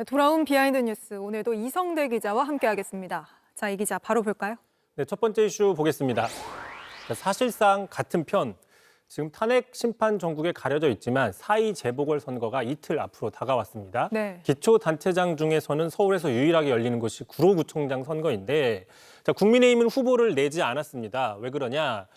돌아온 비하인드 뉴스, 오늘도 이성대 기자와 함께하겠습니다. 자, 이 기자 바로 볼까요? 네, 첫 번째 이슈 보겠습니다. 사실상 같은 편, 지금 탄핵 심판 전국에 가려져 있지만 4.2 재보궐선거가 이틀 앞으로 다가왔습니다. 네. 기초단체장 중에서는 서울에서 유일하게 열리는 것이 구로구청장 선거인데, 국민의힘은 후보를 내지 않았습니다. 왜 그러냐?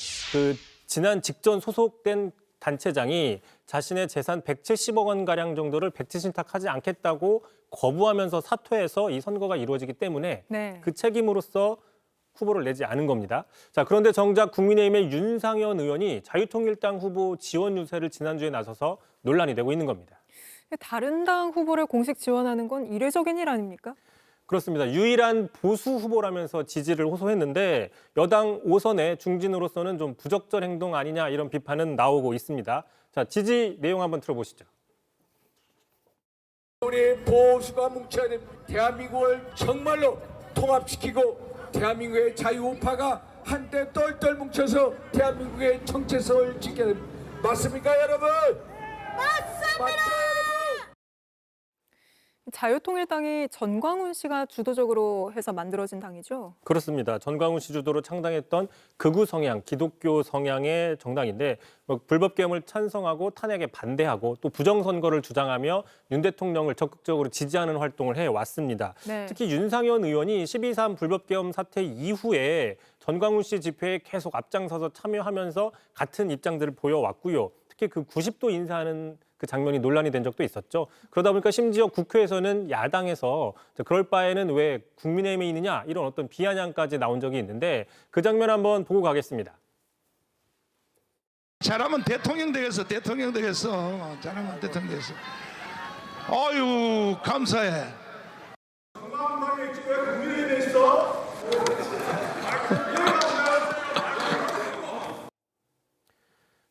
지난 직전 소속된 단체장이 자신의 재산 170억 원가량 정도를 백지 신탁하지 않겠다고 거부하면서 사퇴해서 이 선거가 이루어지기 때문에 네. 그 책임으로서 후보를 내지 않은 겁니다. 자, 그런데 정작 국민의힘의 윤상현 의원이 자유통일당 후보 지원 유세를 지난주에 나서서 논란이 되고 있는 겁니다. 다른 당 후보를 공식 지원하는 건 이례적인 일 아닙니까? 그렇습니다. 유일한 보수 후보라면서 지지를 호소했는데 여당 5선의 중진으로서는 좀 부적절 행동 아니냐 이런 비판은 나오고 있습니다. 자, 지지 내용 한번 들어보시죠. 우리 보수가 뭉쳐야 됩니다. 대한민국을 정말로 통합시키고 대한민국의 자유우파가 한때 똘똘 뭉쳐서 대한민국의 정체성을 지켜야 됩니다. 맞습니까, 여러분? 맞습니다. 맞죠, 여러분? 자유통일당이 전광훈 씨가 주도적으로 해서 만들어진 당이죠? 그렇습니다. 전광훈 씨 주도로 창당했던 극우 성향, 기독교 성향의 정당인데 불법 계엄을 찬성하고 탄핵에 반대하고 또 부정선거를 주장하며 윤 대통령을 적극적으로 지지하는 활동을 해왔습니다. 네. 특히 윤상현 의원이 12.3 불법 계엄 사태 이후에 전광훈 씨 집회에 계속 앞장서서 참여하면서 같은 입장들을 보여왔고요. 특히 그 90도 인사하는 그 장면이 논란이 된 적도 있었죠. 그러다 보니까 심지어 국회에서는 야당에서 그럴 바에는 왜 국민의힘에 있느냐 이런 어떤 비아냥까지 나온 적이 있는데 그 장면 한번 보고 가겠습니다. 잘하면 대통령 되겠어. 잘하면 대통령 되겠어. 아유, 감사해.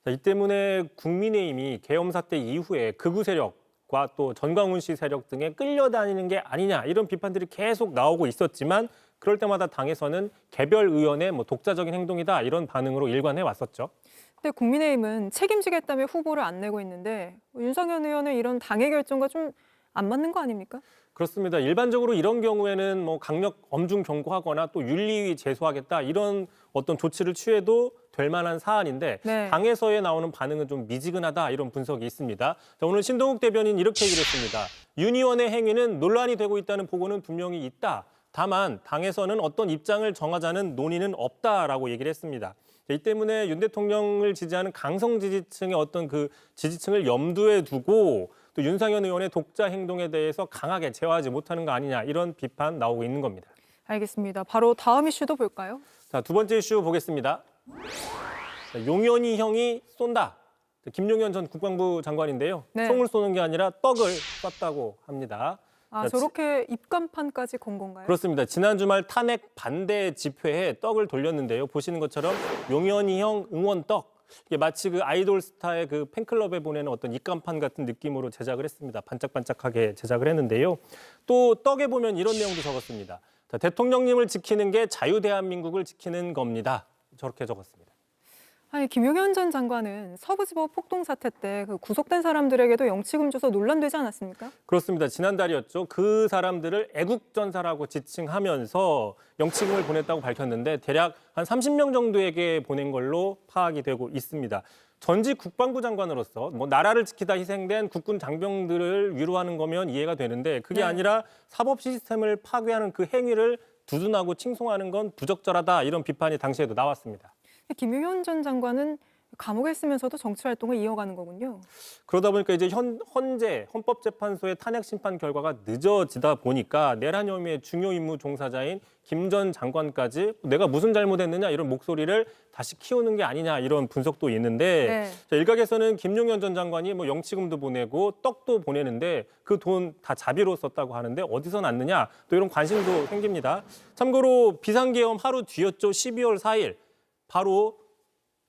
이 때문에 국민의힘이 계엄 사태 이후에 극우 세력과 또 전광훈 씨 세력 등에 끌려다니는 게 아니냐 이런 비판들이 계속 나오고 있었지만 그럴 때마다 당에서는 개별 의원의 독자적인 행동이다 이런 반응으로 일관해 왔었죠. 근데 국민의힘은 책임지겠다며 후보를 안 내고 있는데 윤상현 의원의 이런 당의 결정과 좀 안 맞는 거 아닙니까? 그렇습니다. 일반적으로 이런 경우에는 강력 엄중 경고하거나 또 윤리위 제소하겠다 이런 어떤 조치를 취해도 될 만한 사안인데 네. 당에서의 나오는 반응은 좀 미지근하다 이런 분석이 있습니다. 자, 오늘 신동욱 대변인 이렇게 얘기를 했습니다. 윤 의원의 행위는 논란이 되고 있다는 보고는 분명히 있다. 다만 당에서는 어떤 입장을 정하자는 논의는 없다라고 얘기를 했습니다. 이 때문에 윤 대통령을 지지하는 강성 지지층의 어떤 그 지지층을 염두에 두고 또 윤상현 의원의 독자 행동에 대해서 강하게 제어하지 못하는 거 아니냐 이런 비판 나오고 있는 겁니다. 알겠습니다. 바로 다음 이슈도 볼까요? 자, 두 번째 이슈 보겠습니다. 자, 용현이 형이 쏜다. 김용현 전 국방부 장관인데요. 네. 총을 쏘는 게 아니라 떡을 쐈다고 합니다. 아, 저렇게 입간판까지 건 건가요? 그렇습니다. 지난 주말 탄핵 반대 집회에 떡을 돌렸는데요. 보시는 것처럼 용현이 형 응원 떡. 이게 마치 그 아이돌 스타의 그 팬클럽에 보내는 어떤 입간판 같은 느낌으로 제작을 했습니다. 반짝반짝하게 제작을 했는데요. 또 떡에 보면 이런 내용도 적었습니다. 자, 대통령님을 지키는 게 자유대한민국을 지키는 겁니다. 저렇게 적었습니다. 아니, 김용현 전 장관은 서부지법 폭동 사태 때 그 구속된 사람들에게도 영치금 줘서 논란되지 않았습니까? 그렇습니다. 지난달이었죠. 그 사람들을 애국전사라고 지칭하면서 영치금을 보냈다고 밝혔는데 대략 한 30명 정도에게 보낸 걸로 파악이 되고 있습니다. 전직 국방부 장관으로서 나라를 지키다 희생된 국군 장병들을 위로하는 거면 이해가 되는데 그게 네. 아니라 사법 시스템을 파괴하는 그 행위를 두둔하고 칭송하는 건 부적절하다 이런 비판이 당시에도 나왔습니다. 김용현 전 장관은 감옥에 있으면서도 정치 활동을 이어가는 거군요. 그러다 보니까 이제 현재 헌법재판소의 탄핵 심판 결과가 늦어지다 보니까 내란 혐의의 중요 임무 종사자인 김 전 장관까지 내가 무슨 잘못했느냐 이런 목소리를 다시 키우는 게 아니냐 이런 분석도 있는데 네. 자, 일각에서는 김용현 전 장관이 영치금도 보내고 떡도 보내는데 그 돈 다 자비로 썼다고 하는데 어디서 났느냐 또 이런 관심도 생깁니다. 참고로 비상계엄 하루 뒤였죠. 12월 4일. 바로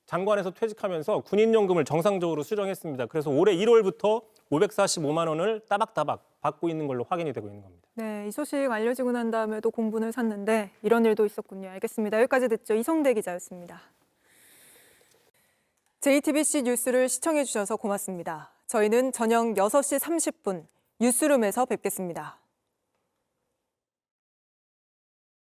장관에서 퇴직하면서 군인연금을 정상적으로 수령했습니다. 그래서 올해 1월부터 545만 원을 따박따박 받고 있는 걸로 확인이 되고 있는 겁니다. 네, 이 소식 알려지고 난 다음에도 공분을 샀는데 이런 일도 있었군요. 알겠습니다. 여기까지 듣죠. 이성대 기자였습니다. JTBC 뉴스를 시청해 주셔서 고맙습니다. 저희는 저녁 6시 30분 뉴스룸에서 뵙겠습니다.